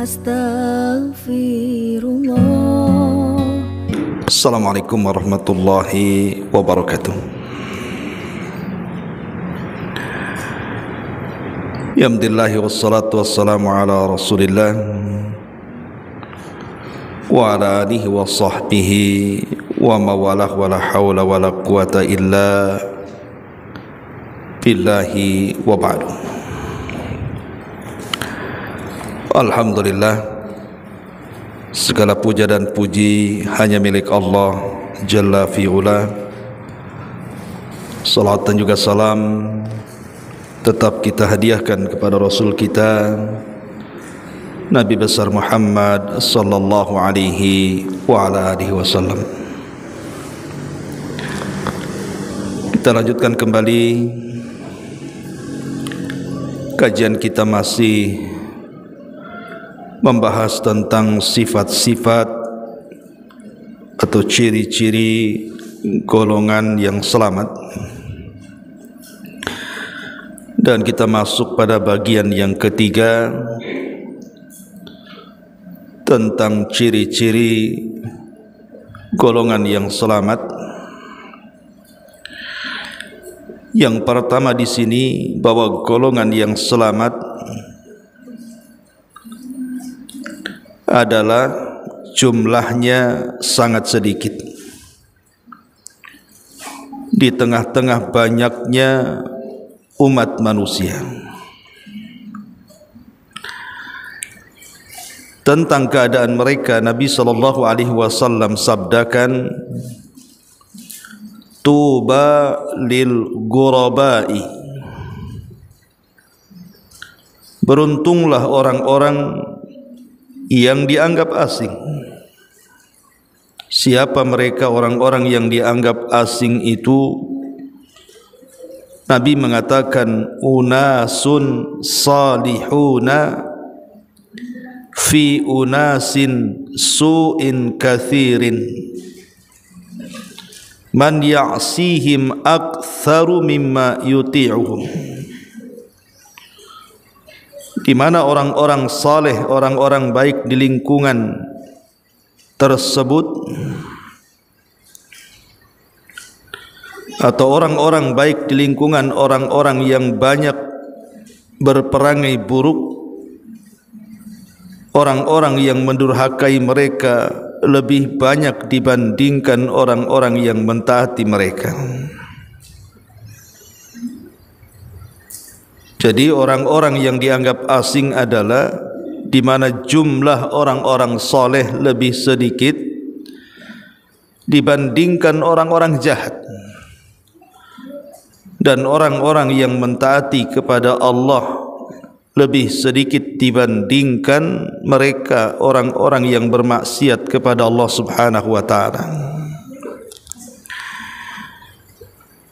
Astaghfirullah. Assalamualaikum warahmatullahi wabarakatuh. Alhamdulillah wassalatu wassalamu ala Rasulillah wa ala alihi wa sahbihi wa mawalah wa la hawla wa la quwata illa billahi wa ba'du. Alhamdulillah, segala puja dan puji hanya milik Allah Jalla fi'ula. Salat dan juga salam tetap kita hadiahkan kepada Rasul kita Nabi besar Muhammad sallallahu alaihi wa ala alihi wasallam. Kita lanjutkan kembali kajian kita, masih membahas tentang sifat-sifat atau ciri-ciri golongan yang selamat, dan kita masuk pada bagian yang ketiga tentang ciri-ciri golongan yang selamat. Yang pertama di sini, bahwa golongan yang selamat adalah jumlahnya sangat sedikit di tengah-tengah banyaknya umat manusia. Tentang keadaan mereka, Nabi SAW sabdakan, tuba lil ghurabai, beruntunglah orang-orang yang dianggap asing. Siapa mereka orang-orang yang dianggap asing itu? Nabi mengatakan, unasun salihuna fi unasin su'in kathirin man ya'sihim aktharu mimma yuti'uhum. Di mana orang-orang saleh, orang-orang baik di lingkungan tersebut, atau orang-orang baik di lingkungan orang-orang yang banyak berperangai buruk, orang-orang yang mendurhakai mereka lebih banyak dibandingkan orang-orang yang mentaati mereka. Jadi orang-orang yang dianggap asing adalah di mana jumlah orang-orang soleh lebih sedikit dibandingkan orang-orang jahat, dan orang-orang yang mentaati kepada Allah lebih sedikit dibandingkan mereka orang-orang yang bermaksiat kepada Allah Subhanahu wa ta'ala.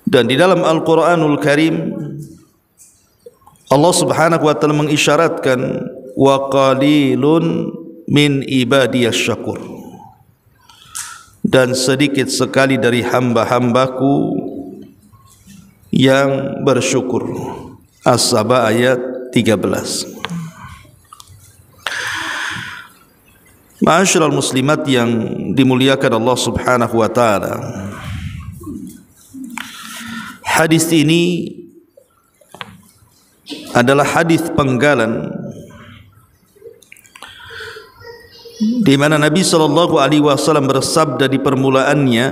Dan di dalam Al-Quranul Karim, Allah Subhanahu wa ta'ala mengisyaratkan, wa qalilun min ibadiyas syakur, dan sedikit sekali dari hamba-hambaku yang bersyukur. As-Saba ayat 13. Ma'asyiral muslimat yang dimuliakan Allah Subhanahu wa ta'ala, hadis ini adalah hadis penggalan di mana Nabi SAW bersabda di permulaannya,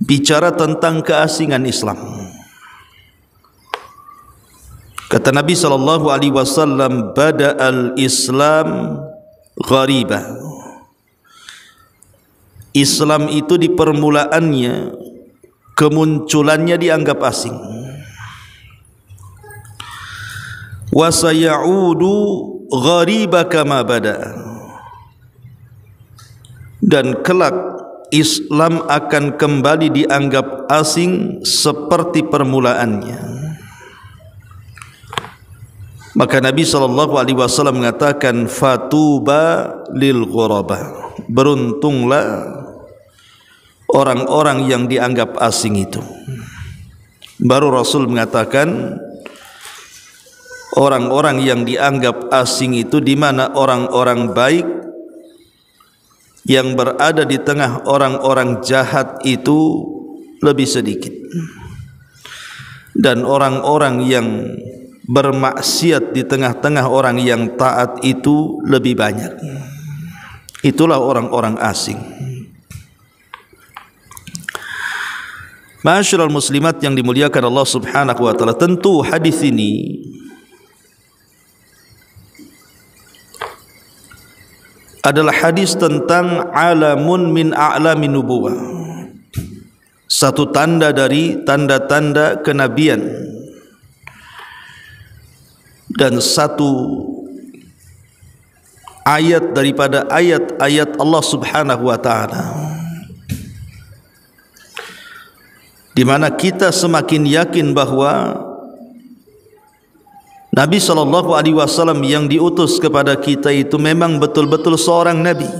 bicara tentang keasingan Islam. Kata Nabi SAW, bada'al Islam gharibah. Islam itu di permulaannya, kemunculannya dianggap asing. Wa sayaudu ghariba kama bada, dan kelak Islam akan kembali dianggap asing seperti permulaannya. Maka Nabi SAW mengatakan, fatuba lil ghuraba, beruntunglah orang-orang yang dianggap asing itu. Baru Rasul mengatakan, orang-orang yang dianggap asing itu, di mana orang-orang baik yang berada di tengah orang-orang jahat itu lebih sedikit, dan orang-orang yang bermaksiat di tengah-tengah orang yang taat itu lebih banyak. Itulah orang-orang asing. Ma'asyiral muslimat yang dimuliakan Allah Subhanahu wa taala, tentu hadis ini adalah hadis tentang alamun min a'lamin nubuwah, satu tanda dari tanda-tanda kenabian, dan satu ayat daripada ayat-ayat Allah Subhanahu wa taala, di mana kita semakin yakin bahwa Nabi SAW yang diutus kepada kita itu memang betul-betul seorang Nabi,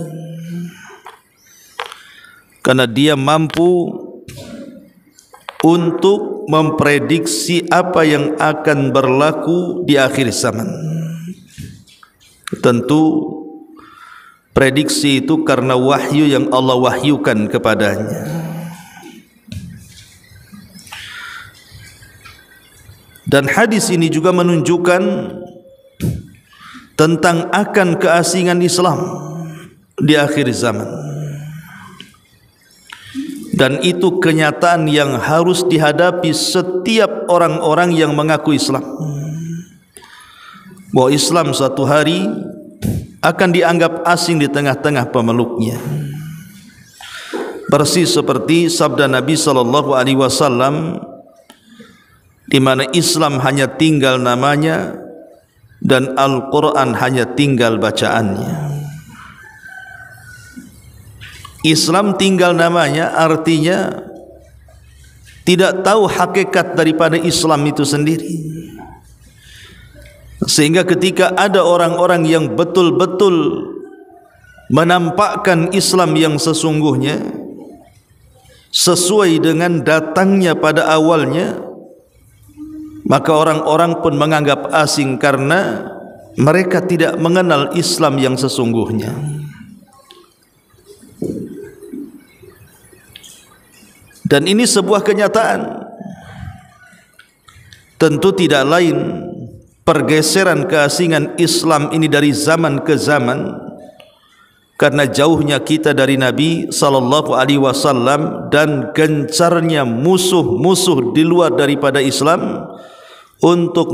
karena dia mampu untuk memprediksi apa yang akan berlaku di akhir zaman. Tentu prediksi itu karena wahyu yang Allah wahyukan kepadanya. Dan hadis ini juga menunjukkan tentang akan keasingan Islam di akhir zaman, dan itu kenyataan yang harus dihadapi setiap orang-orang yang mengaku Islam, bahwa Islam suatu hari akan dianggap asing di tengah-tengah pemeluknya, persis seperti sabda Nabi SAW, di mana Islam hanya tinggal namanya dan Al-Quran hanya tinggal bacaannya. Islam tinggal namanya artinya tidak tahu hakikat daripada Islam itu sendiri, sehingga ketika ada orang-orang yang betul-betul menampakkan Islam yang sesungguhnya sesuai dengan datangnya pada awalnya, maka orang-orang pun menganggap asing karena mereka tidak mengenal Islam yang sesungguhnya. Dan ini sebuah kenyataan. Tentu tidak lain pergeseran keasingan Islam ini dari zaman ke zaman, karena jauhnya kita dari Nabi SAW dan gencarnya musuh-musuh di luar daripada Islam untuk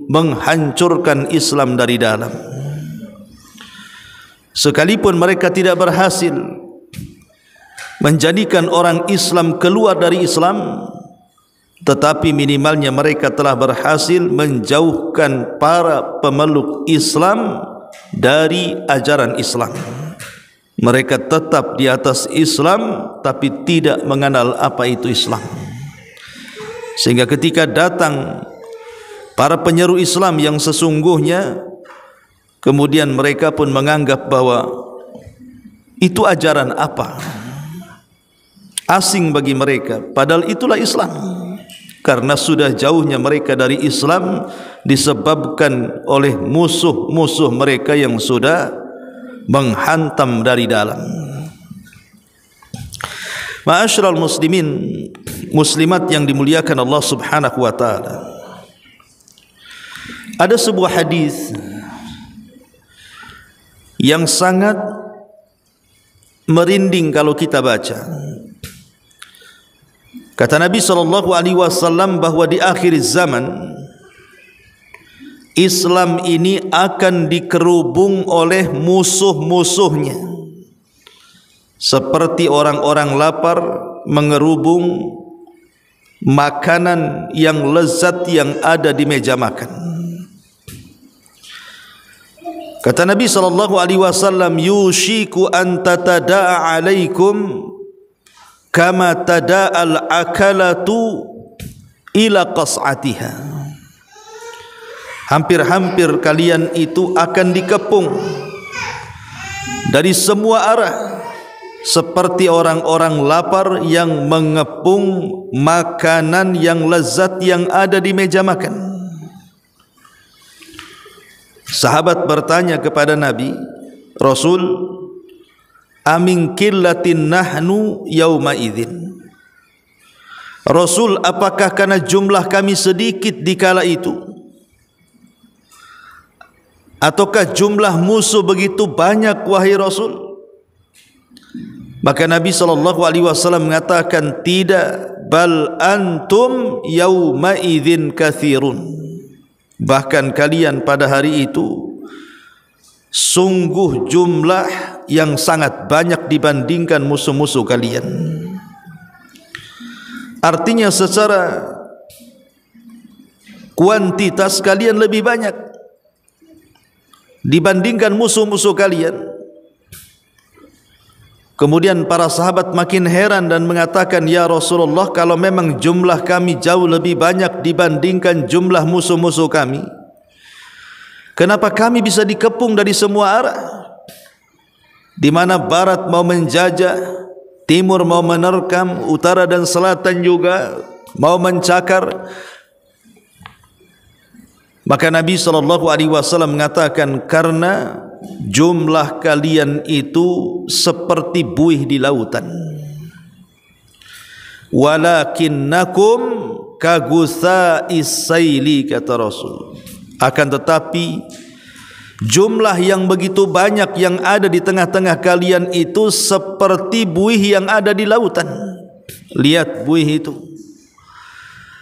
menghancurkan Islam dari dalam. Sekalipun mereka tidak berhasil menjadikan orang Islam keluar dari Islam, tetapi minimalnya mereka telah berhasil menjauhkan para pemeluk Islam dari ajaran Islam. Mereka tetap di atas Islam tapi tidak mengenal apa itu Islam, sehingga ketika datang para penyeru Islam yang sesungguhnya, kemudian mereka pun menganggap bahwa itu ajaran apa, asing bagi mereka, padahal itulah Islam. Karena sudah jauhnya mereka dari Islam disebabkan oleh musuh-musuh mereka yang sudah menghantam dari dalam. Ma'asyiral muslimin muslimat yang dimuliakan Allah Subhanahu wa taala, ada sebuah hadis yang sangat merinding kalau kita baca. Kata Nabi SAW bahwa di akhir zaman Islam ini akan dikerubung oleh musuh-musuhnya, seperti orang-orang lapar mengerubung makanan yang lezat yang ada di meja makan. Kata Nabi SAW, yushiku an tatada'a alaikum kama tada'al akalatu ila qas'atiha. Hampir-hampir kalian itu akan dikepung dari semua arah, seperti orang-orang lapar yang mengepung makanan yang lezat yang ada di meja makan. Sahabat bertanya kepada Nabi, Rasul, amin qillatin nahnu yauma idzin. Rasul, apakah karena jumlah kami sedikit di kala itu, ataukah jumlah musuh begitu banyak wahai Rasul? Maka Nabi SAW mengatakan, tidak, bal antum yauma idzin katsirun. Bahkan kalian pada hari itu sungguh jumlah yang sangat banyak dibandingkan musuh-musuh kalian. Artinya secara kuantitas kalian lebih banyak dibandingkan musuh-musuh kalian. Kemudian para sahabat makin heran dan mengatakan, ya Rasulullah, kalau memang jumlah kami jauh lebih banyak dibandingkan jumlah musuh-musuh kami, kenapa kami bisa dikepung dari semua arah? Di mana barat mau menjajah, timur mau menerkam, utara dan selatan juga mau mencakar. Maka Nabi SAW mengatakan, karena jumlah kalian itu seperti buih di lautan. Walakinnakum kagutha'is saili, kata Rasul. Akan tetapi jumlah yang begitu banyak yang ada di tengah-tengah kalian itu seperti buih yang ada di lautan. Lihat buih itu,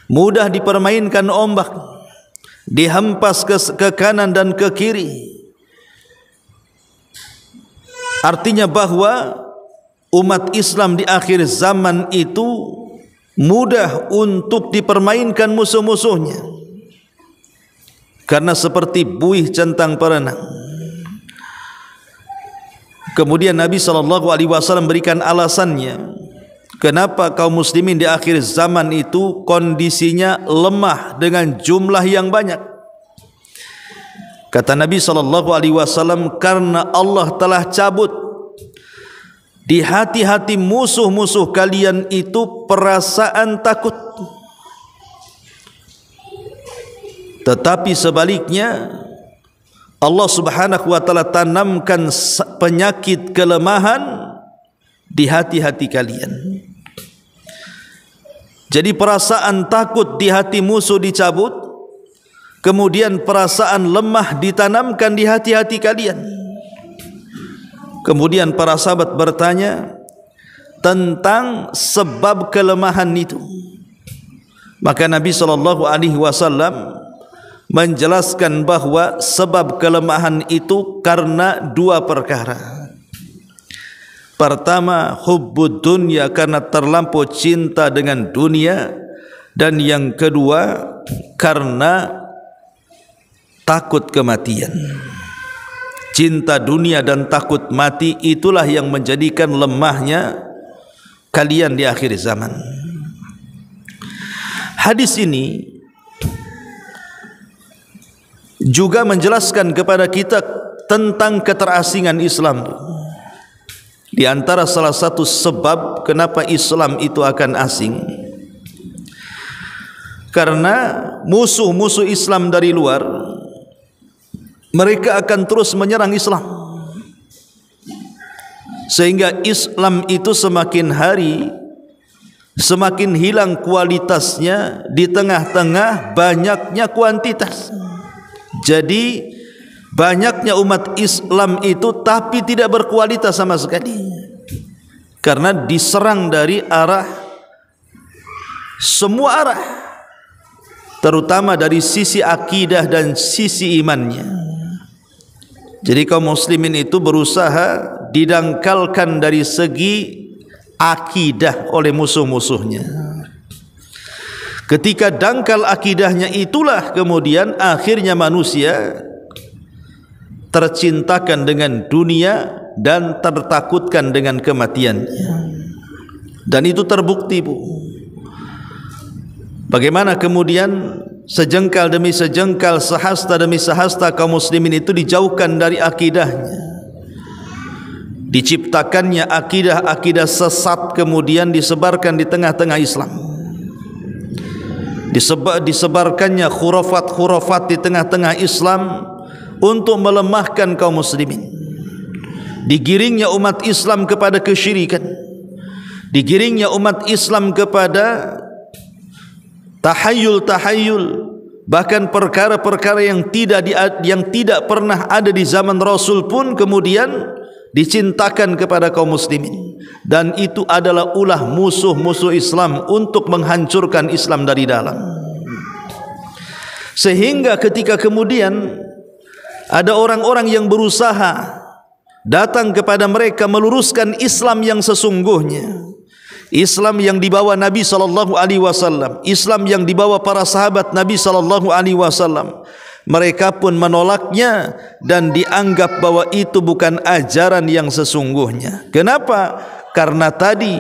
mudah dipermainkan ombak, dihempas ke kanan dan ke kiri. Artinya bahwa umat Islam di akhir zaman itu mudah untuk dipermainkan musuh-musuhnya, karena seperti buih centang perenang. Kemudian Nabi SAW berikan alasannya, kenapa kaum muslimin di akhir zaman itu kondisinya lemah dengan jumlah yang banyak. Kata Nabi SAW, karena Allah telah cabut di hati-hati musuh-musuh kalian itu perasaan takut. Tetapi sebaliknya, Allah Subhanahu wa taala tanamkan penyakit kelemahan di hati-hati kalian. Jadi perasaan takut di hati musuh dicabut, kemudian perasaan lemah ditanamkan di hati-hati kalian. Kemudian para sahabat bertanya tentang sebab kelemahan itu. Maka Nabi SAW menjelaskan bahwa sebab kelemahan itu karena dua perkara. Pertama, hubbud dunya, karena terlampau cinta dengan dunia. Dan yang kedua, karena takut kematian. Cinta dunia dan takut mati itulah yang menjadikan lemahnya kalian di akhir zaman. Hadis ini juga menjelaskan kepada kita tentang keterasingan Islam. Di antara salah satu sebab kenapa Islam itu akan asing, karena musuh-musuh Islam dari luar, mereka akan terus menyerang Islam, sehingga Islam itu semakin hari semakin hilang kualitasnya di tengah-tengah banyaknya kuantitas. Jadi banyaknya umat Islam itu tapi tidak berkualitas sama sekali, karena diserang dari arah, semua arah, terutama dari sisi akidah dan sisi imannya. Jadi kaum muslimin itu berusaha didangkalkan dari segi akidah oleh musuh-musuhnya. Ketika dangkal akidahnya, itulah kemudian akhirnya manusia tercintakan dengan dunia dan tertakutkan dengan kematiannya. Dan itu terbukti, Bu. Bagaimana kemudian sejengkal demi sejengkal, sehasta demi sehasta kaum muslimin itu dijauhkan dari akidahnya, diciptakannya akidah-akidah sesat kemudian disebarkan di tengah-tengah Islam, disebarkannya khurafat-khurafat di tengah-tengah Islam, untuk melemahkan kaum muslimin. Digiringnya umat Islam kepada kesyirikan, digiringnya umat Islam kepada tahayul, bahkan perkara-perkara yang tidak pernah ada di zaman Rasul pun kemudian dicintakan kepada kaum muslimin, dan itu adalah ulah musuh-musuh Islam untuk menghancurkan Islam dari dalam. Sehingga ketika kemudian ada orang-orang yang berusaha datang kepada mereka meluruskan Islam yang sesungguhnya, Islam yang dibawa Nabi sallallahu alaihi wasallam, Islam yang dibawa para sahabat Nabi sallallahu alaihi wasallam, mereka pun menolaknya dan dianggap bahwa itu bukan ajaran yang sesungguhnya. Kenapa? Karena tadi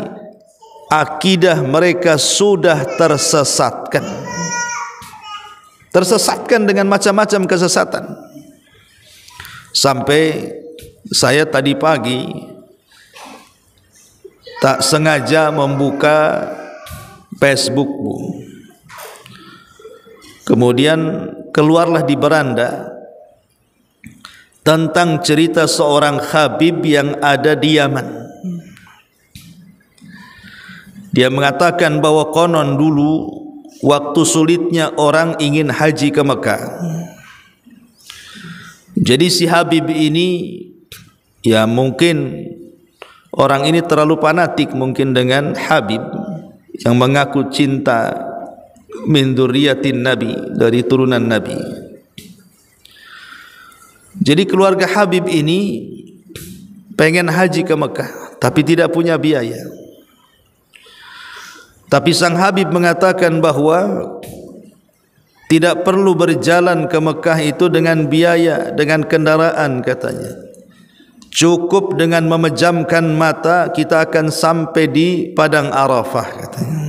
akidah mereka sudah tersesatkan dengan macam-macam kesesatan. Sampai saya tadi pagi tak sengaja membuka Facebook, Bu. Kemudian keluarlah di beranda tentang cerita seorang Habib yang ada di Yaman. Dia mengatakan bahwa konon dulu waktu sulitnya orang ingin haji ke Mekah, jadi si Habib ini, ya mungkin orang ini terlalu fanatik mungkin dengan Habib yang mengaku cinta min dzurriyyatin Nabi, dari turunan Nabi. Jadi keluarga Habib ini pengen haji ke Mekah tapi tidak punya biaya. Tapi sang Habib mengatakan bahwa tidak perlu berjalan ke Mekah itu dengan biaya, dengan kendaraan katanya. Cukup dengan memejamkan mata kita akan sampai di Padang Arafah katanya.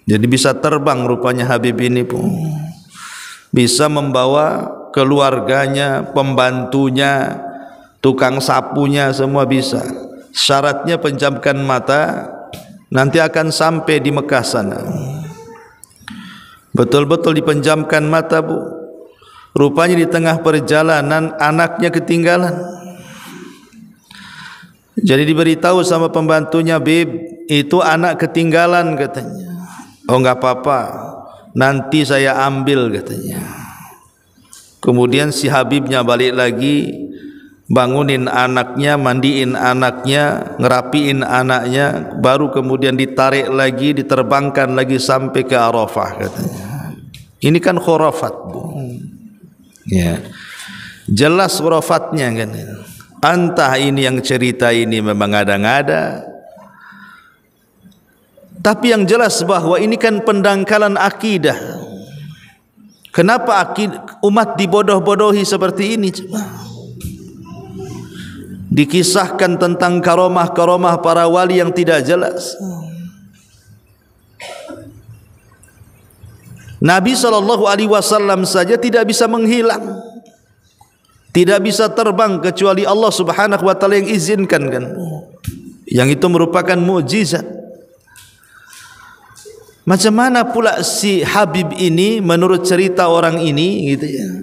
Jadi bisa terbang rupanya Habib ini pun, bisa membawa keluarganya, pembantunya, tukang sapunya, semua bisa. Syaratnya pejamkan mata, nanti akan sampai di Mekah sana. Betul-betul dipejamkan mata, Bu. Rupanya di tengah perjalanan anaknya ketinggalan. Jadi diberitahu sama pembantunya, "Bib, itu anak ketinggalan," katanya. "Oh, enggak apa-apa, nanti saya ambil," katanya. Kemudian si Habibnya balik lagi, bangunin anaknya, mandiin anaknya, ngerapiin anaknya, baru kemudian ditarik lagi, diterbangkan lagi sampai ke Arafah katanya. Ini kan khurafat, Bu. Ya. Jelas khurafatnya kan. Entah ini yang cerita ini memang ada-ada, tapi yang jelas bahwa ini kan pendangkalan akidah. Kenapa umat dibodoh-bodohi seperti ini? Coba dikisahkan tentang karomah-karomah para wali yang tidak jelas. Nabi SAW saja tidak bisa menghilang, tidak bisa terbang kecuali Allah Subhanahu wa taala yang izinkan kan. Yang itu merupakan mukjizat. Macam mana pula si Habib ini menurut cerita orang ini gitu ya,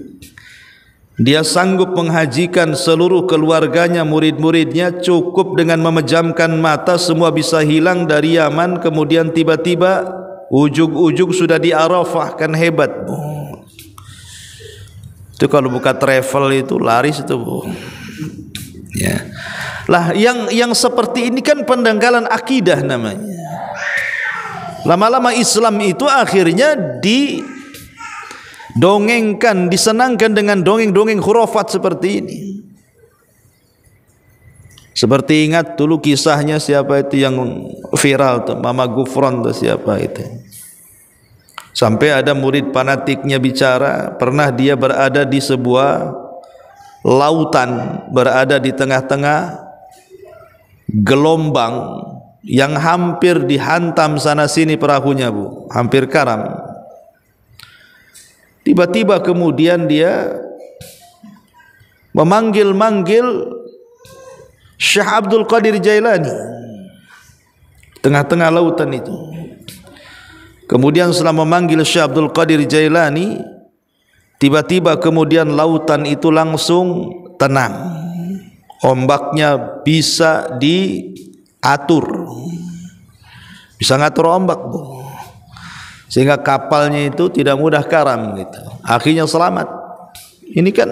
dia sanggup menghajikan seluruh keluarganya, murid-muridnya, cukup dengan memejamkan mata semua bisa hilang dari Yaman, kemudian tiba-tiba ujug-ujug sudah di Arafah. Kan hebat, Bu. Itu kalau buka travel itu laris itu, Bu. Ya. Lah yang seperti ini kan pendangkalan akidah namanya. Lama-lama Islam itu akhirnya didongengkan, disenangkan dengan dongeng-dongeng khurafat seperti ini. Seperti ingat dulu kisahnya siapa itu yang viral tuh, Mama Gufron tuh, siapa itu. Sampai ada murid fanatiknya bicara, pernah dia berada di sebuah lautan, berada di tengah-tengah gelombang yang hampir dihantam sana sini perahunya, Bu, hampir karam. Tiba-tiba kemudian dia memanggil-manggil Syekh Abdul Qadir Jailani, tengah-tengah lautan itu. Kemudian setelah memanggil Syekh Abdul Qadir Jailani, tiba-tiba kemudian lautan itu langsung tenang, ombaknya bisa diatur, bisa ngatur ombak, Bu, sehingga kapalnya itu tidak mudah karam gitu. Akhirnya selamat. Ini kan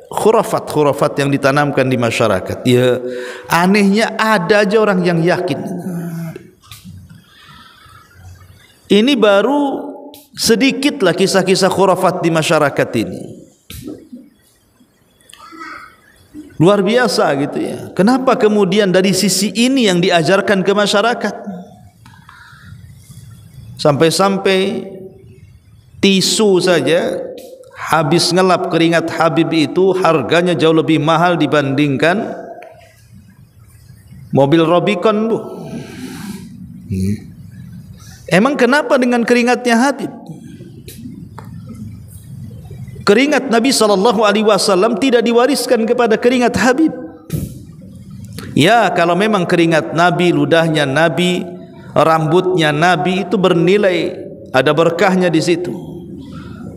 khurafat yang ditanamkan di masyarakat. Ya, anehnya ada aja orang yang yakin. Ini baru sedikitlah kisah-kisah khurafat di masyarakat ini. Luar biasa gitu ya. Kenapa kemudian dari sisi ini yang diajarkan ke masyarakat? Sampai-sampai tisu saja habis ngelap keringat Habib itu harganya jauh lebih mahal dibandingkan mobil Rubicon, Bu. Emang kenapa dengan keringatnya Habib? Keringat Nabi SAW tidak diwariskan kepada keringat Habib. Ya, kalau memang keringat Nabi, ludahnya Nabi, rambutnya Nabi itu bernilai, ada berkahnya di situ.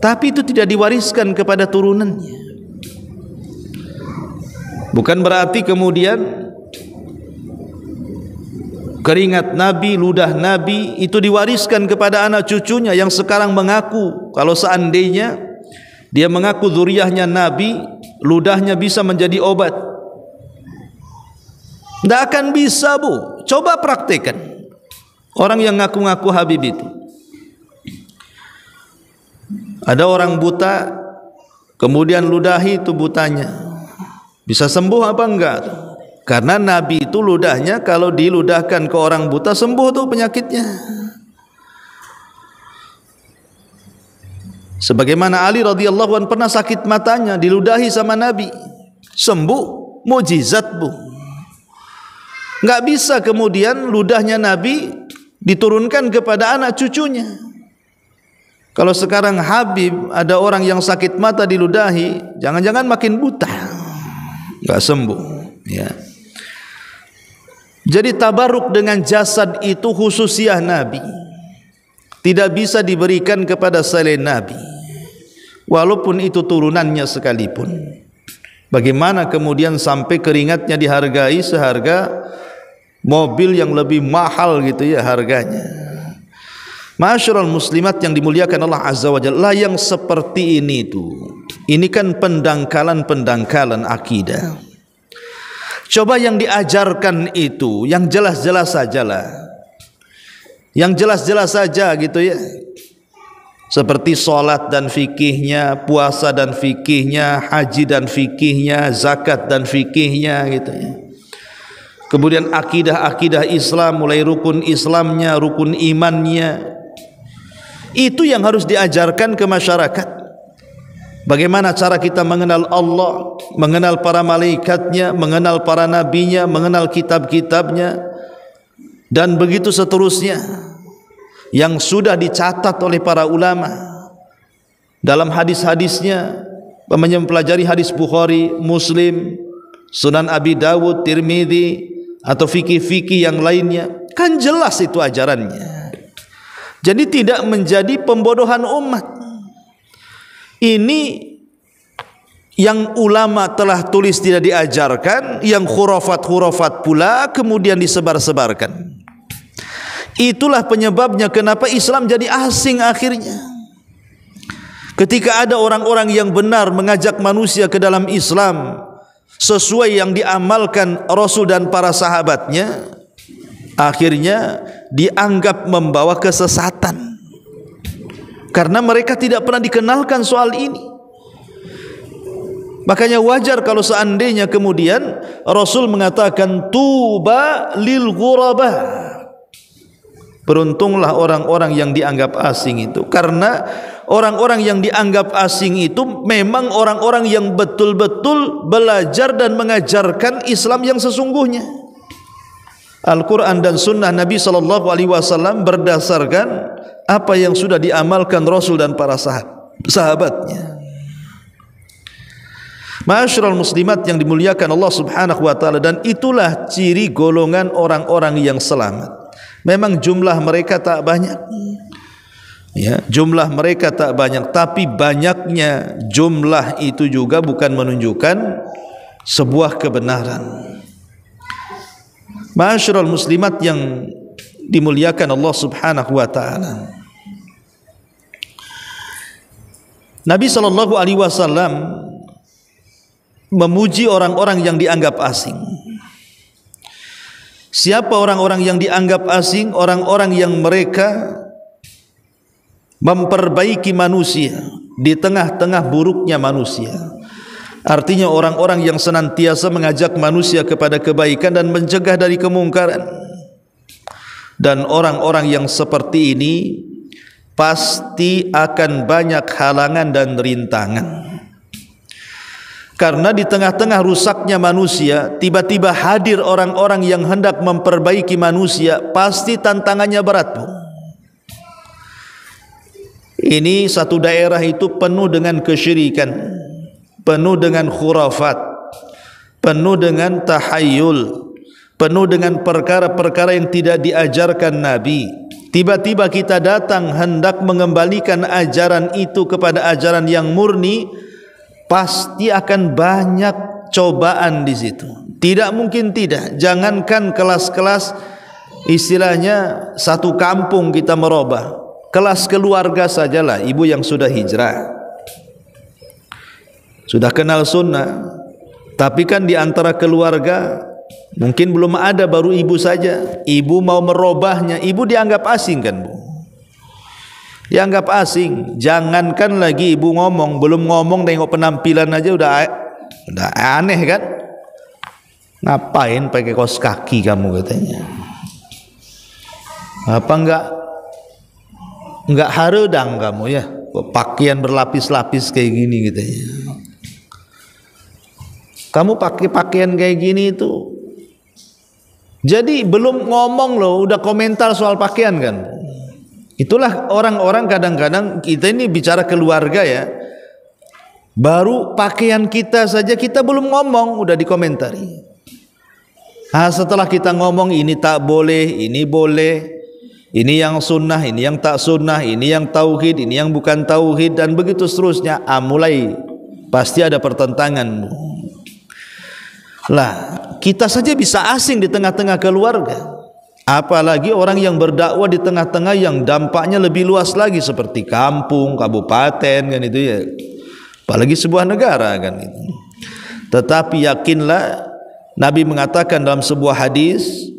Tapi itu tidak diwariskan kepada turunannya. Bukan berarti kemudian keringat Nabi, ludah Nabi itu diwariskan kepada anak cucunya yang sekarang mengaku kalau seandainya dia mengaku zuriyahnya Nabi, ludahnya bisa menjadi obat. Tidak akan bisa, Bu. Coba praktekkan. Orang yang ngaku-ngaku Habib itu. Ada orang buta, kemudian ludahi itu butanya. Bisa sembuh apa enggak? Karena Nabi itu ludahnya kalau diludahkan ke orang buta sembuh tuh penyakitnya. Sebagaimana Ali radhiyallahu anhu pernah sakit matanya, diludahi sama Nabi, sembuh, mukjizat, Bu. Enggak bisa kemudian ludahnya Nabi diturunkan kepada anak cucunya. Kalau sekarang Habib ada orang yang sakit mata diludahi, jangan-jangan makin buta, enggak sembuh, ya. Jadi tabaruk dengan jasad itu khususiyah Nabi, tidak bisa diberikan kepada selain Nabi, walaupun itu turunannya sekalipun. Bagaimana kemudian sampai keringatnya dihargai seharga mobil yang lebih mahal gitu ya harganya. Ma'asyiral muslimat yang dimuliakan Allah Azza wa Jalla, yang seperti ini itu, ini kan pendangkalan akidah. Coba yang diajarkan itu yang jelas-jelas sajalah, yang jelas-jelas saja gitu ya, seperti sholat dan fikihnya, puasa dan fikihnya, haji dan fikihnya, zakat dan fikihnya gitu ya. Kemudian akidah Islam, mulai rukun Islamnya, rukun imannya, itu yang harus diajarkan ke masyarakat. Bagaimana cara kita mengenal Allah, mengenal para malaikatnya, mengenal para nabinya, mengenal kitab-kitabnya, dan begitu seterusnya, yang sudah dicatat oleh para ulama dalam hadis-hadisnya. Mempelajari hadis Bukhari, Muslim, Sunan Abi Dawud, Tirmidzi, atau fikih-fikih yang lainnya, kan jelas itu ajarannya. Jadi tidak menjadi pembodohan umat. Ini yang ulama telah tulis tidak diajarkan, yang khurafat pula kemudian disebar-sebarkan. Itulah penyebabnya kenapa Islam jadi asing akhirnya. Ketika ada orang-orang yang benar mengajak manusia ke dalam Islam sesuai yang diamalkan Rasul dan para sahabatnya, akhirnya dianggap membawa kesesatan karena mereka tidak pernah dikenalkan soal ini. Makanya wajar kalau seandainya kemudian Rasul mengatakan tuba lil ghuraba, beruntunglah orang-orang yang dianggap asing itu, karena orang-orang yang dianggap asing itu memang orang-orang yang betul-betul belajar dan mengajarkan Islam yang sesungguhnya. Al-Quran dan Sunnah Nabi SAW berdasarkan apa yang sudah diamalkan Rasul dan para sahabatnya. Ma'asyiral muslimat yang dimuliakan Allah Subhanahu wa ta'ala, dan itulah ciri golongan orang-orang yang selamat. Memang jumlah mereka tak banyak, Ya, jumlah mereka tak banyak, tapi banyaknya jumlah itu juga bukan menunjukkan sebuah kebenaran. Ma'asyiral muslimat yang dimuliakan Allah Subhanahu wa taala. Nabi sallallahu alaihi wasallam memuji orang-orang yang dianggap asing. Siapa orang-orang yang dianggap asing? Orang-orang yang mereka memperbaiki manusia di tengah-tengah buruknya manusia. Artinya orang-orang yang senantiasa mengajak manusia kepada kebaikan dan mencegah dari kemungkaran. Dan orang-orang yang seperti ini pasti akan banyak halangan dan rintangan. Karena di tengah-tengah rusaknya manusia, tiba-tiba hadir orang-orang yang hendak memperbaiki manusia, pasti tantangannya berat, Bu. Ini satu daerah itu penuh dengan kesyirikan, penuh dengan khurafat, penuh dengan tahayyul, penuh dengan perkara-perkara yang tidak diajarkan Nabi. Tiba-tiba kita datang hendak mengembalikan ajaran itu kepada ajaran yang murni, pasti akan banyak cobaan di situ. Tidak mungkin tidak. Jangankan kelas-kelas, istilahnya satu kampung kita merubah, kelas keluarga sajalah. Ibu yang sudah hijrah, sudah kenal sunnah, tapi kan di antara keluarga mungkin belum ada, baru ibu saja. Ibu mau merubahnya, ibu dianggap asing kan, Bu? Dianggap asing. Jangankan lagi ibu ngomong, belum ngomong tengok penampilan aja udah aneh kan? Ngapain pakai kaos kaki kamu katanya? Apa enggak haredang kamu ya? Pakaian berlapis-lapis kayak gini katanya. Kamu pakai pakaian kayak gini itu. Jadi belum ngomong loh udah komentar soal pakaian kan. Itulah orang-orang kadang-kadang, kita ini bicara keluarga ya, baru pakaian kita saja kita belum ngomong udah dikomentari. Setelah kita ngomong ini tak boleh, ini boleh, ini yang sunnah, ini yang tak sunnah, ini yang tauhid, ini yang bukan tauhid, dan begitu seterusnya. Mulai pasti ada pertentangan. Lah, kita saja bisa asing di tengah-tengah keluarga, apalagi orang yang berdakwah di tengah-tengah yang dampaknya lebih luas lagi seperti kampung, kabupaten kan itu ya, apalagi sebuah negara kan itu. Tetapi yakinlah, Nabi mengatakan dalam sebuah hadis,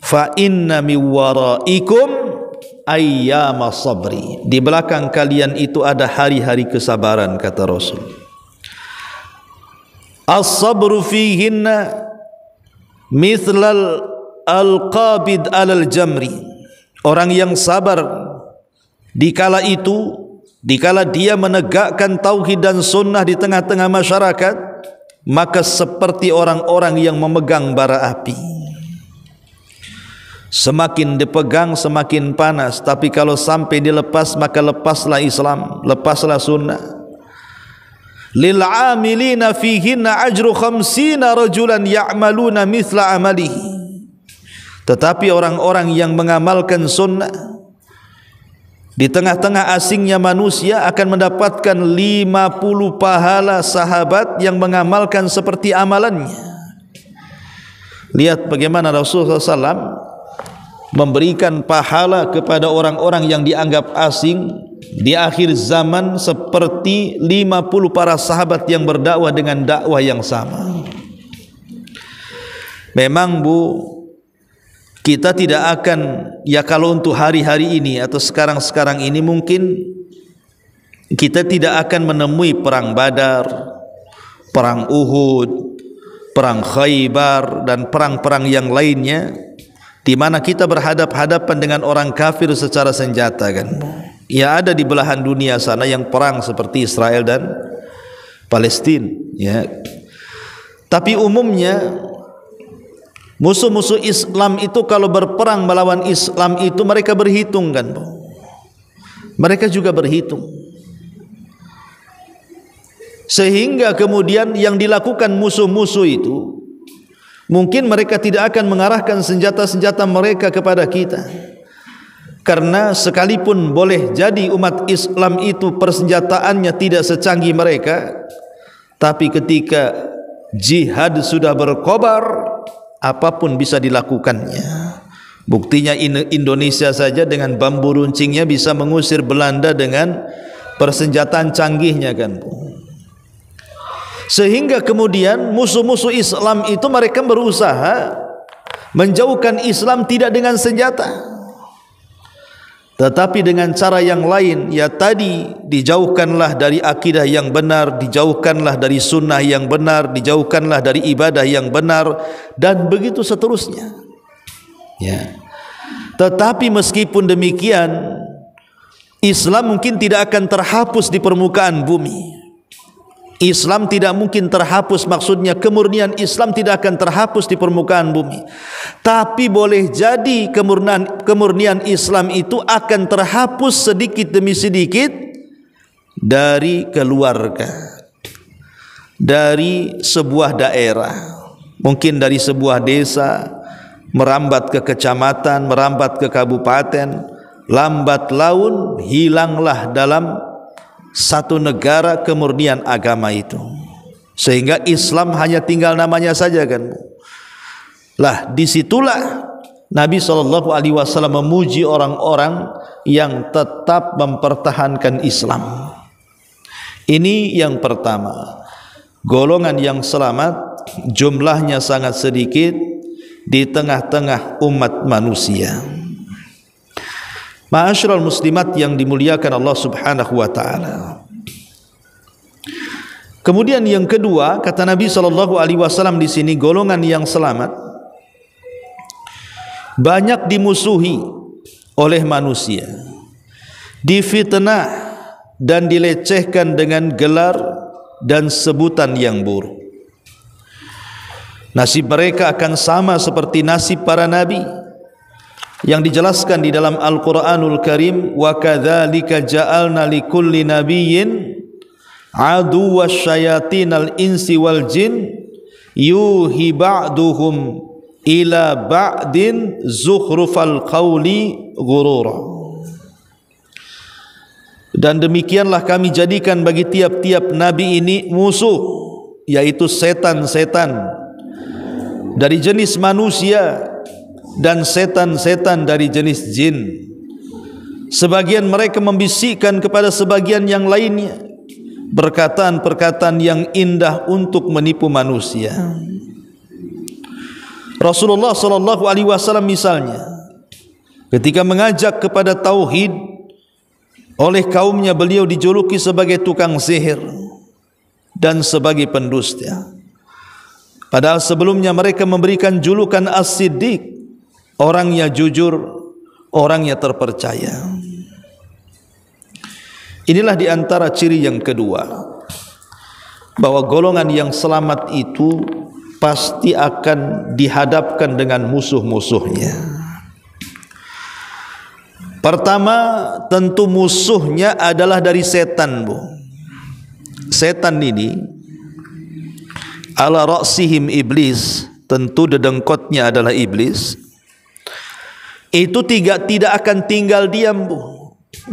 fa inna mi waraikum ayyama sabri, di belakang kalian itu ada hari-hari kesabaran, kata Rasul. As-sabru fihinna mithlal al-qabid alal jamri. Orang yang sabar dikala itu, dikala dia menegakkan tauhid dan sunnah di tengah-tengah masyarakat, maka seperti orang-orang yang memegang bara api. Semakin dipegang semakin panas, tapi kalau sampai dilepas maka lepaslah Islam, lepaslah sunnah. Lil amilina fihinna ajru 50 rajulan ya'maluna mithla amalihi. Tetapi orang-orang yang mengamalkan sunnah di tengah-tengah asingnya manusia akan mendapatkan 50 pahala sahabat yang mengamalkan seperti amalannya. Lihat bagaimana Rasulullah SAW memberikan pahala kepada orang-orang yang dianggap asing di akhir zaman seperti 50 para sahabat yang berdakwah dengan dakwah yang sama. Memang Bu, kita tidak akan, ya kalau untuk hari-hari ini atau sekarang-sekarang ini mungkin kita tidak akan menemui perang Badar, perang Uhud, perang Khaybar, dan perang-perang yang lainnya di mana kita berhadap-hadapan dengan orang kafir secara senjata kan. Ya, ada di belahan dunia sana yang perang seperti Israel dan Palestina ya. Tapi umumnya musuh-musuh Islam itu kalau berperang melawan Islam itu mereka berhitung kan, mereka juga berhitung, sehingga kemudian yang dilakukan musuh-musuh itu mungkin mereka tidak akan mengarahkan senjata-senjata mereka kepada kita, Karena sekalipun boleh jadi umat Islam itu persenjataannya tidak secanggih mereka, tapi ketika jihad sudah berkobar, apapun bisa dilakukannya. Buktinya Indonesia saja dengan bambu runcingnya bisa mengusir Belanda dengan persenjataan canggihnya kan. Sehingga kemudian musuh-musuh Islam itu mereka berusaha menjauhkan Islam tidak dengan senjata, tetapi dengan cara yang lain. Ya tadi, dijauhkanlah dari akidah yang benar, dijauhkanlah dari sunnah yang benar, dijauhkanlah dari ibadah yang benar, dan begitu seterusnya. Ya. Tetapi meskipun demikian, Islam mungkin tidak akan terhapus di permukaan bumi. Islam tidak mungkin terhapus, maksudnya kemurnian Islam tidak akan terhapus di permukaan bumi. Tapi boleh jadi kemurnian Islam itu akan terhapus sedikit demi sedikit dari keluarga, dari sebuah daerah, mungkin dari sebuah desa, merambat ke kecamatan, merambat ke kabupaten, lambat laun hilanglah dalam satu negara kemurnian agama itu, sehingga Islam hanya tinggal namanya saja kan. Lah disitulah Nabi SAW memuji orang-orang yang tetap mempertahankan Islam. Ini yang pertama, golongan yang selamat, jumlahnya sangat sedikit di tengah-tengah umat manusia. Ma'asyiral muslimat yang dimuliakan Allah Subhanahu wa taala. Kemudian yang kedua, kata Nabi SAW di sini, golongan yang selamat banyak dimusuhi oleh manusia, difitnah dan dilecehkan dengan gelar dan sebutan yang buruk. Nasib mereka akan sama seperti nasib para nabi yang dijelaskan di dalam Al-Quranul Karim, wa kadzalika ja'alna likulli nabiyyin aduwwas syayatinal insi wal jin yuhi ba'duhum ila ba'din zukhrufal qawli ghurura. Dan demikianlah kami jadikan bagi tiap-tiap nabi ini musuh, yaitu setan-setan dari jenis manusia dan setan-setan dari jenis jin. Sebagian mereka membisikkan kepada sebagian yang lainnya perkataan-perkataan yang indah untuk menipu manusia. Rasulullah SAW misalnya, ketika mengajak kepada tauhid, oleh kaumnya beliau dijuluki sebagai tukang sihir dan sebagai pendusta. Padahal sebelumnya mereka memberikan julukan As-Siddiq, orangnya jujur, orangnya terpercaya. Inilah di antara ciri yang kedua, bahwa golongan yang selamat itu pasti akan dihadapkan dengan musuh-musuhnya. Pertama, tentu musuhnya adalah dari setan, Bu. Setan ini ala ra'sihim iblis, tentu dedengkotnya adalah iblis. Itu tidak akan tinggal diam, Bu.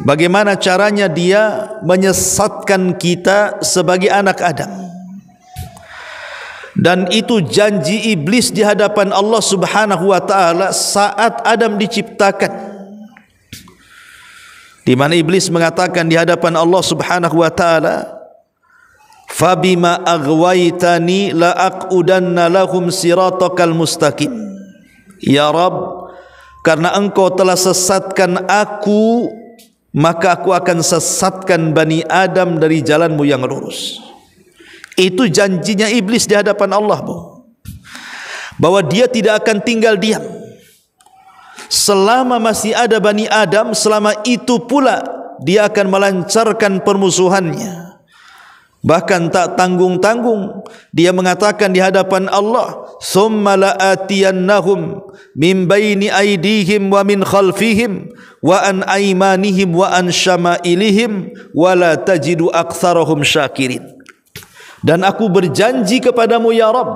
Bagaimana caranya dia menyesatkan kita sebagai anak Adam. Dan itu janji iblis di hadapan Allah Subhanahu wa taala saat Adam diciptakan, di mana iblis mengatakan di hadapan Allah Subhanahu wa taala, fabima aghwaytani la aqudanna lahum siratakal mustaqim. Ya Rabb, karena engkau telah sesatkan aku, maka aku akan sesatkan Bani Adam dari jalanmu yang lurus. Itu janjinya iblis di hadapan Allah, Bu, bahwa dia tidak akan tinggal diam. Selama masih ada Bani Adam, selama itu pula dia akan melancarkan permusuhannya. Bahkan tak tanggung-tanggung dia mengatakan di hadapan Allah, "Tsumma la'atiyannahum min baini aydihim wa min khalfihim wa an aymanihim wa an syama'ilihim wa la tajidu aktsarahum syakirin." Dan aku berjanji kepadamu ya Rabb,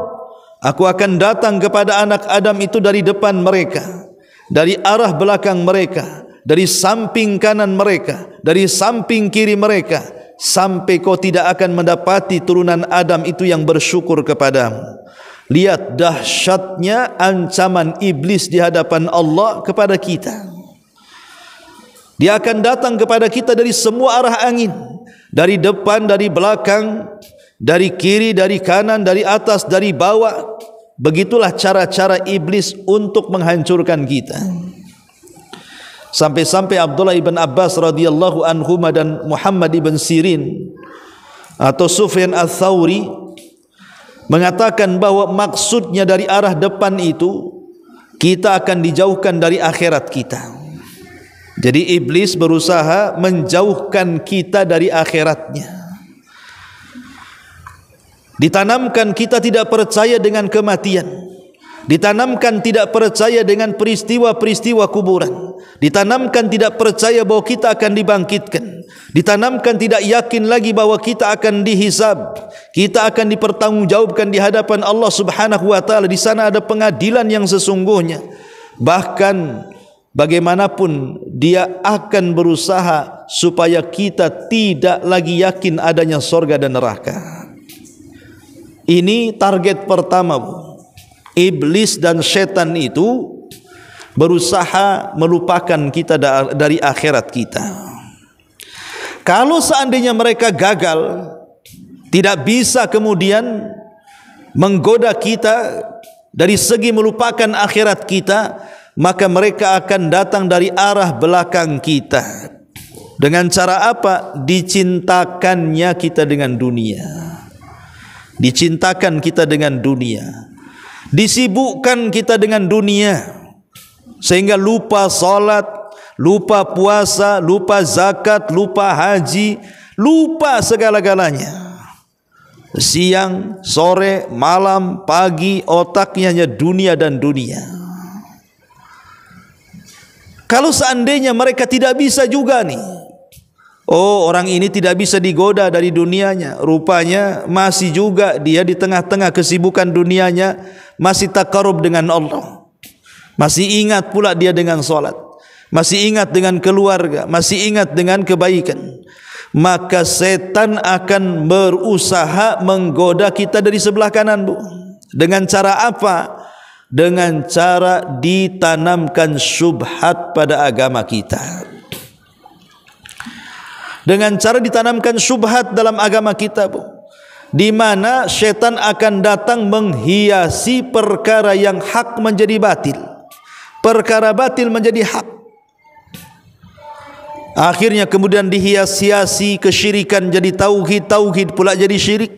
aku akan datang kepada anak Adam itu dari depan mereka, dari arah belakang mereka, dari samping kanan mereka, dari samping kiri mereka, sampai kau tidak akan mendapati turunan Adam itu yang bersyukur kepadamu. Lihat dahsyatnya ancaman iblis di hadapan Allah kepada kita. Dia akan datang kepada kita dari semua arah angin, dari depan, dari belakang, dari kiri, dari kanan, dari atas, dari bawah. Begitulah cara-cara iblis untuk menghancurkan kita. Sampai-sampai Abdullah ibn Abbas radhiyallahu anhuma dan Muhammad ibn Sirin atau Sufyan al-Thawri mengatakan bahwa maksudnya dari arah depan itu kita akan dijauhkan dari akhirat kita. Jadi iblis berusaha menjauhkan kita dari akhiratnya. Ditanamkan kita tidak percaya dengan kematian, ditanamkan tidak percaya dengan peristiwa-peristiwa kuburan, ditanamkan tidak percaya bahwa kita akan dibangkitkan, ditanamkan tidak yakin lagi bahwa kita akan dihisab, kita akan dipertanggungjawabkan di hadapan Allah Subhanahu wa taala. Di sana ada pengadilan yang sesungguhnya. Bahkan bagaimanapun dia akan berusaha supaya kita tidak lagi yakin adanya surga dan neraka. Ini target pertama, Bu. Iblis dan setan itu berusaha melupakan kita dari akhirat kita. Kalau seandainya mereka gagal, tidak bisa kemudian menggoda kita dari segi melupakan akhirat kita, maka mereka akan datang dari arah belakang kita. Dengan cara apa? Dicintakannya kita dengan dunia. Dicintakan kita dengan dunia, disibukkan kita dengan dunia, sehingga lupa salat, lupa puasa, lupa zakat, lupa haji, lupa segala-galanya. Siang, sore, malam, pagi, otaknya hanya dunia dan dunia. Kalau seandainya mereka tidak bisa juga nih, oh, orang ini tidak bisa digoda dari dunianya, rupanya masih juga dia di tengah-tengah kesibukan dunianya masih takarub dengan Allah, masih ingat pula dia dengan salat, masih ingat dengan keluarga, masih ingat dengan kebaikan. Maka setan akan berusaha menggoda kita dari sebelah kanan, Bu. Dengan cara apa? Dengan cara ditanamkan syubhat pada agama kita. Dengan cara ditanamkan syubhat dalam agama kita, Bu, di mana syaitan akan datang menghiasi perkara yang hak menjadi batil, perkara batil menjadi hak. Akhirnya kemudian dihias-hiasi kesyirikan jadi tauhid, tauhid pula jadi syirik.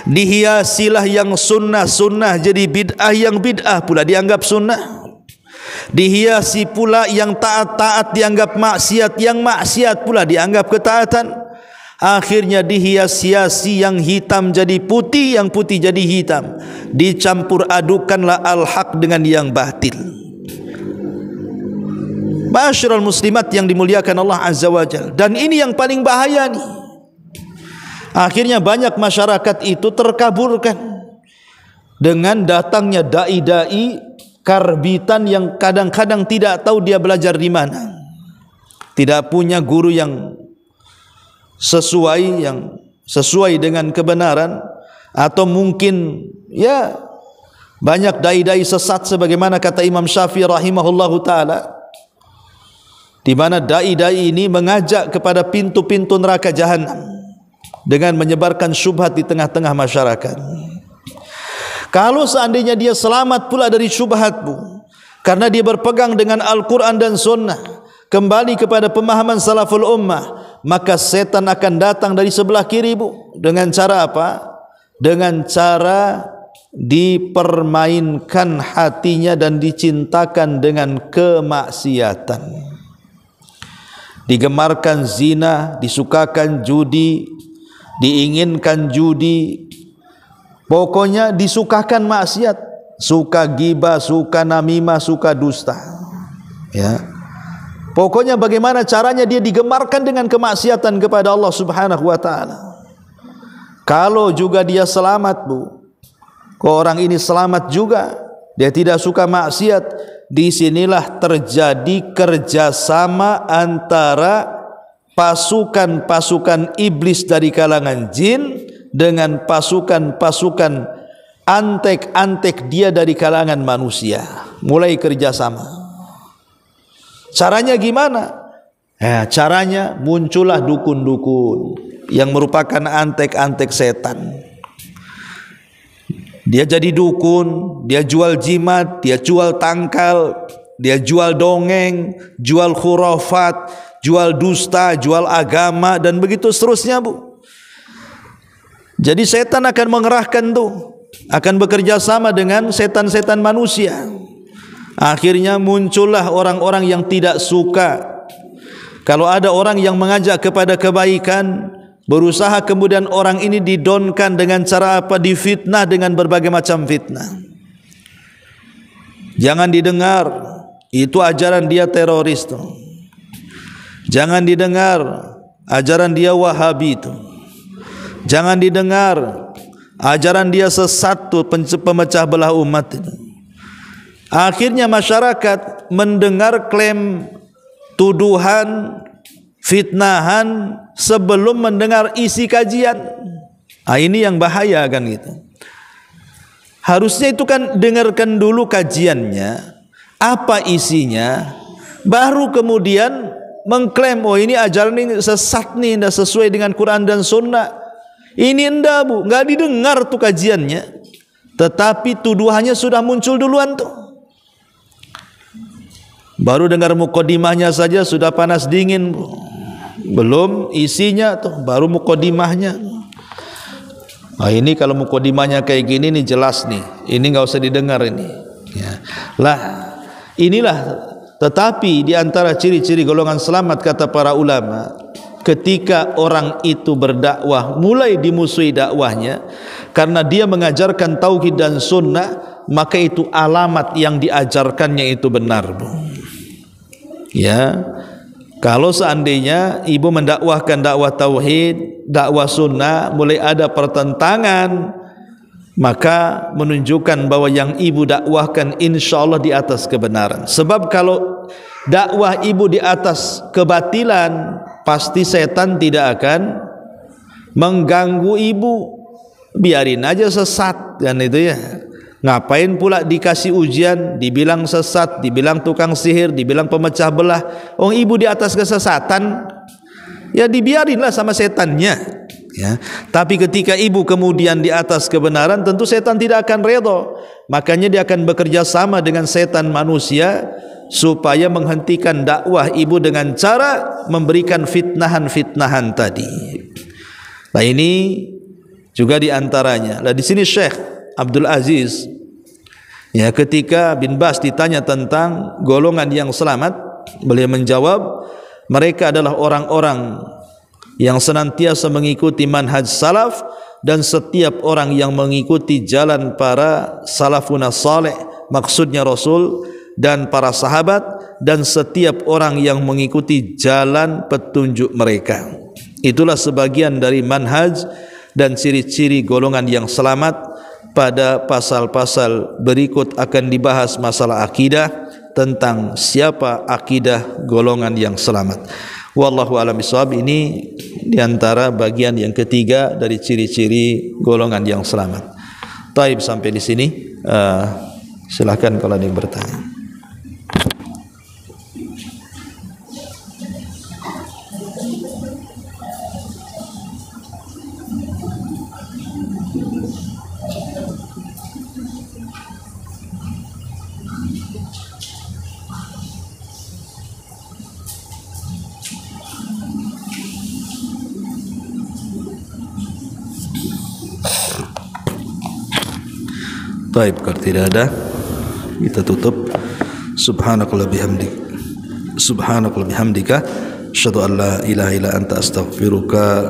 Dihiasilah yang sunnah-sunnah jadi bid'ah, yang bid'ah pula dianggap sunnah. Dihiasi pula yang taat-taat dianggap maksiat, yang maksiat pula dianggap ketaatan. Akhirnya dihias-hiasi yang hitam jadi putih, yang putih jadi hitam. Dicampur adukanlah al-haq dengan yang batil. Ma'asyiral muslimat yang dimuliakan Allah Azza wa Jalla. Dan ini yang paling bahaya nih. Akhirnya banyak masyarakat itu terkaburkan dengan datangnya dai-dai karbitan yang kadang-kadang tidak tahu dia belajar di mana, tidak punya guru yang sesuai dengan kebenaran, atau mungkin ya banyak dai-dai sesat sebagaimana kata Imam Syafi'i rahimahullahu taala, di mana dai-dai ini mengajak kepada pintu-pintu neraka jahanam dengan menyebarkan syubhat di tengah-tengah masyarakat. Kalau seandainya dia selamat pula dari syubhat, Bu, karena dia berpegang dengan Al-Quran dan Sunnah, kembali kepada pemahaman salaful ummah, maka setan akan datang dari sebelah kiri, Bu. Dengan cara apa? Dengan cara dipermainkan hatinya dan dicintakan dengan kemaksiatan. Digemarkan zina, disukakan judi, diinginkan judi, pokoknya disukakan maksiat, suka ghibah, suka namimah, suka dusta. Ya. Pokoknya bagaimana caranya dia digemarkan dengan kemaksiatan kepada Allah Subhanahu wa taala. Kalau juga dia selamat, Bu, kalau orang ini selamat juga, dia tidak suka maksiat, disinilah terjadi kerjasama antara pasukan-pasukan iblis dari kalangan jin dengan pasukan-pasukan antek-antek dia dari kalangan manusia. Mulai kerjasama. Caranya gimana? Caranya muncullah dukun-dukun yang merupakan antek-antek setan. Dia jadi dukun, dia jual jimat, dia jual tangkal, dia jual dongeng, jual khurafat, jual dusta, jual agama, dan begitu seterusnya, Bu. Jadi setan akan mengerahkan tuh, akan bekerja sama dengan setan-setan manusia. Akhirnya muncullah orang-orang yang tidak suka kalau ada orang yang mengajak kepada kebaikan, berusaha kemudian orang ini didonkan dengan cara apa? Difitnah dengan berbagai macam fitnah. Jangan didengar, itu ajaran dia teroris tuh. Jangan didengar, ajaran dia Wahabi tuh. Jangan didengar, ajaran dia sesat tuh, pemecah belah umat itu. Akhirnya masyarakat mendengar klaim, tuduhan, fitnahan sebelum mendengar isi kajian. Ini yang bahaya kan gitu. Harusnya itu kan dengarkan dulu kajiannya, apa isinya, baru kemudian mengklaim, oh ini ajaran ini sesat nih, tidak sesuai dengan Quran dan Sunnah. Ini enggak, Bu, nggak didengar tuh kajiannya, tetapi tuduhannya sudah muncul duluan tuh. Baru dengar mukodimahnya saja sudah panas dingin, Bu. Belum isinya tuh, baru mukodimahnya. Ini kalau mukodimahnya kayak gini nih jelas nih, ini nggak usah didengar ini. Ya. Lah, inilah. Tetapi di antara ciri-ciri golongan selamat kata para ulama, ketika orang itu berdakwah mulai dimusuhi dakwahnya karena dia mengajarkan tauhid dan sunnah, maka itu alamat yang diajarkannya itu benar, Bu. Ya, kalau seandainya ibu mendakwahkan dakwah tauhid, dakwah sunnah, mulai ada pertentangan, maka menunjukkan bahwa yang ibu dakwahkan insya Allah di atas kebenaran. Sebab kalau dakwah ibu di atas kebatilan, pasti setan tidak akan mengganggu ibu. Biarin aja sesat kan itu ya. Ngapain pula dikasih ujian, dibilang sesat, dibilang tukang sihir, dibilang pemecah belah. Oh, ibu di atas kesesatan, ya dibiarinlah sama setannya. Ya. Tapi ketika ibu kemudian di atas kebenaran, tentu setan tidak akan redha. Makanya dia akan bekerja sama dengan setan manusia supaya menghentikan dakwah ibu dengan cara memberikan fitnahan-fitnahan tadi. Nah ini juga diantaranya. Nah di sini Syekh Abdul Aziz, ya, ketika bin Bas ditanya tentang golongan yang selamat, beliau menjawab, mereka adalah orang-orang yang senantiasa mengikuti manhaj salaf, dan setiap orang yang mengikuti jalan para salafun saleh, maksudnya Rasul dan para sahabat, dan setiap orang yang mengikuti jalan petunjuk mereka. Itulah sebagian dari manhaj dan ciri-ciri golongan yang selamat. Pada pasal-pasal berikut akan dibahas masalah akidah, tentang siapa akidah golongan yang selamat. Wallahu a'lam bishawab. Ini diantara bagian yang ketiga dari ciri-ciri golongan yang selamat. Taib, sampai di sini. Silakan kalau ada yang bertanya. Baik, kalau tidak ada, kita tutup. Subhanakallahumma bihamdika, asyhadu an la ilaha illa anta, astaghfiruka